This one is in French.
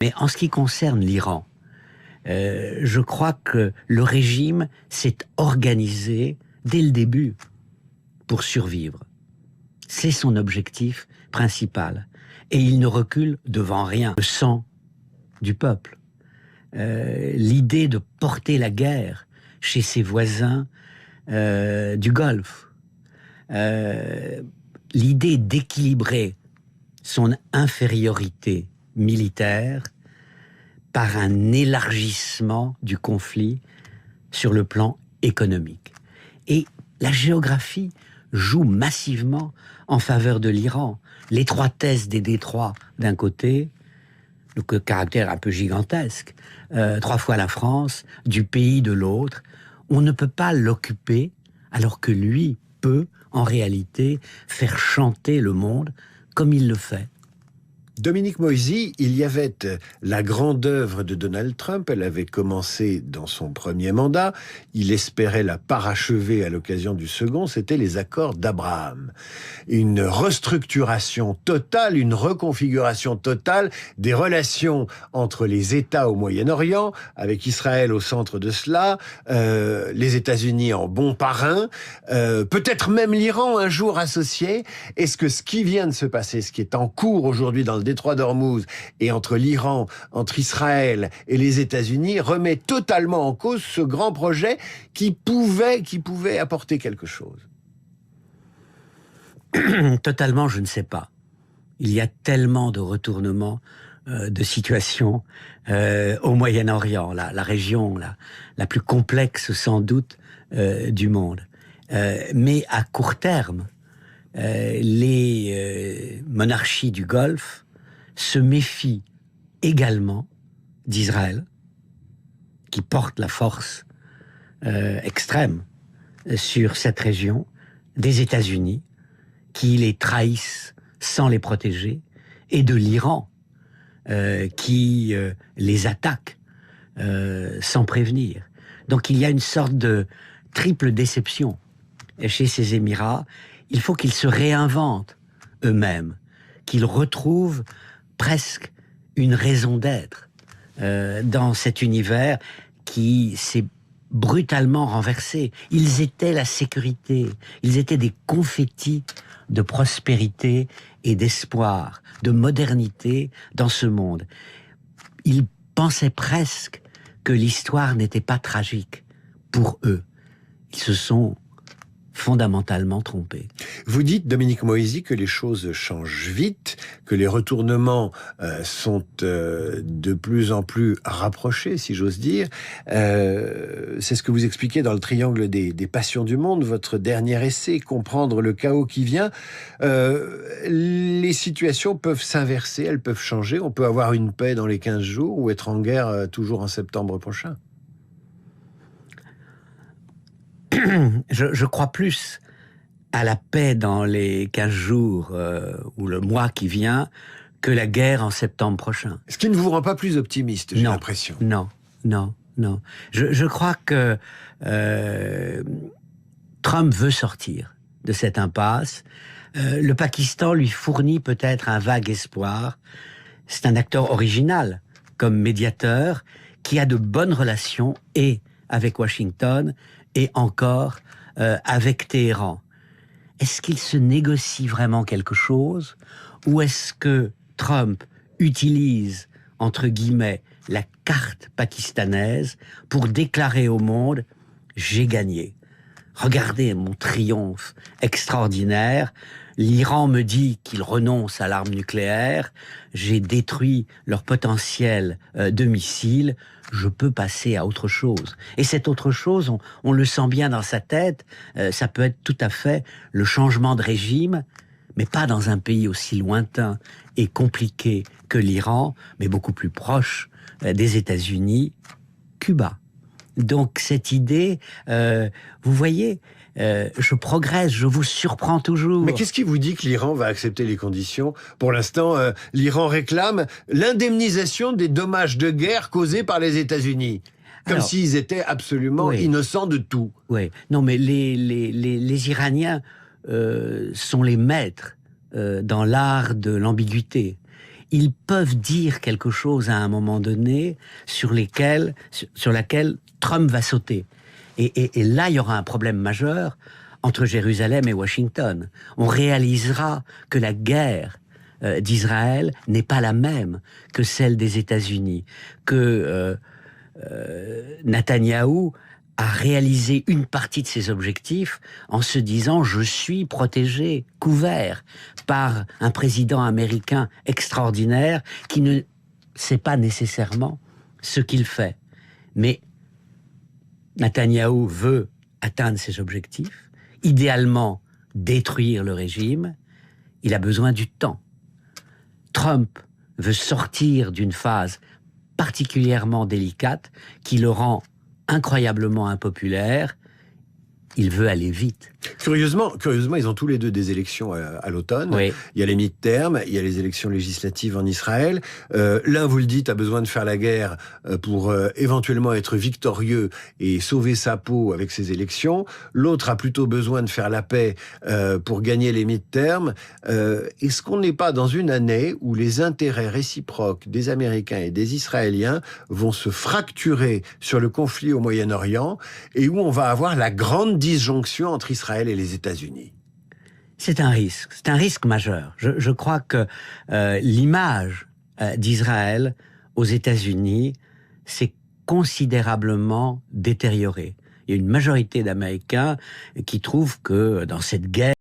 Mais en ce qui concerne l'Iran, je crois que le régime s'est organisé dès le début pour survivre. C'est son objectif principal. Et il ne recule devant rien. Le sang du peuple. L'idée de porter la guerre chez ses voisins du Golfe. L'idée d'équilibrer son infériorité militaire par un élargissement du conflit sur le plan économique. Et la géographie joue massivement en faveur de l'Iran. L'étroitesse des détroits d'un côté, le caractère un peu gigantesque, 3 fois la France, du pays de l'autre. On ne peut pas l'occuper alors que lui peut, en réalité, faire chanter le monde comme il le fait. Dominique Moïsi, il y avait la grande œuvre de Donald Trump, elle avait commencé dans son premier mandat, il espérait la parachever à l'occasion du second, c'était les accords d'Abraham. Une restructuration totale, une reconfiguration totale des relations entre les États au Moyen-Orient, avec Israël au centre de cela, les États-Unis en bon parrain, peut-être même l'Iran un jour associé. Est-ce que ce qui vient de se passer, ce qui est en cours aujourd'hui dans le détroit d'Ormuz et entre l'Iran, entre Israël et les États-Unis remet totalement en cause ce grand projet qui pouvait apporter quelque chose? Totalement, je ne sais pas. Il y a tellement de retournements de situation au Moyen-Orient, la région la plus complexe sans doute du monde. Mais à court terme, les monarchies du Golfe se méfient également d'Israël, qui porte la force extrême sur cette région, des États-Unis, qui les trahissent sans les protéger, et de l'Iran, qui les attaque sans prévenir. Donc il y a une sorte de triple déception chez ces Émirats. Il faut qu'ils se réinventent eux-mêmes, qu'ils retrouvent presque une raison d'être dans cet univers qui s'est brutalement renversé. Ils étaient la sécurité, ils étaient des confettis de prospérité et d'espoir, de modernité dans ce monde. Ils pensaient presque que l'histoire n'était pas tragique pour eux. Ils se sont fondamentalement trompés. Vous dites, Dominique Moïsi, que les choses changent vite, que les retournements sont de plus en plus rapprochés, si j'ose dire. C'est ce que vous expliquez dans le triangle des passions du monde, votre dernier essai, Comprendre le chaos qui vient. Les situations peuvent s'inverser, elles peuvent changer. On peut avoir une paix dans les 15 jours ou être en guerre toujours en septembre prochain. Je crois plus à la paix dans les 15 jours ou le mois qui vient que la guerre en septembre prochain. Ce qui ne vous rend pas plus optimiste, j'ai l'impression. Non. Je crois que Trump veut sortir de cette impasse. Le Pakistan lui fournit peut-être un vague espoir. C'est un acteur original comme médiateur qui a de bonnes relations et avec Washington et encore avec Téhéran. Est-ce qu'il se négocie vraiment quelque chose, ou est-ce que Trump utilise, entre guillemets, la carte pakistanaise pour déclarer au monde « j'ai gagné ». Regardez mon triomphe extraordinaire. L'Iran me dit qu'il renonce à l'arme nucléaire. J'ai détruit leur potentiel de missiles. Je peux passer à autre chose. Et cette autre chose, on le sent bien dans sa tête. Ça peut être tout à fait le changement de régime, mais pas dans un pays aussi lointain et compliqué que l'Iran, mais beaucoup plus proche des États-Unis, Cuba. Donc cette idée, vous voyez, je progresse, je vous surprends toujours. Mais qu'est-ce qui vous dit que l'Iran va accepter les conditions? Pour l'instant, l'Iran réclame l'indemnisation des dommages de guerre causés par les États-Unis. Comme s'ils étaient absolument innocents de tout. Oui, non mais les Iraniens sont les maîtres dans l'art de l'ambiguïté. ils peuvent dire quelque chose à un moment donné sur laquelle Trump va sauter. Et là, il y aura un problème majeur entre Jérusalem et Washington. On réalisera que la guerre d'Israël n'est pas la même que celle des États-Unis, que Netanyahou a réalisé une partie de ses objectifs en se disant « je suis protégé, couvert par un président américain extraordinaire qui ne sait pas nécessairement ce qu'il fait ». Mais Netanyahou veut atteindre ses objectifs, idéalement détruire le régime, il a besoin du temps. Trump veut sortir d'une phase particulièrement délicate qui le rend incroyablement impopulaire. Il veut aller vite. Curieusement, ils ont tous les deux des élections à l'automne. Oui. Il y a les mid-terms, il y a les élections législatives en Israël. L'un, vous le dites, a besoin de faire la guerre pour éventuellement être victorieux et sauver sa peau avec ces élections. L'autre a plutôt besoin de faire la paix pour gagner les mid-terms. Est-ce qu'on n'est pas dans une année où les intérêts réciproques des Américains et des Israéliens vont se fracturer sur le conflit au Moyen-Orient et où on va avoir la grande disjonction entre Israël et les États-Unis? C'est un risque majeur. Je crois que l'image d'Israël aux États-Unis s'est considérablement détériorée. Il y a une majorité d'Américains qui trouvent que dans cette guerre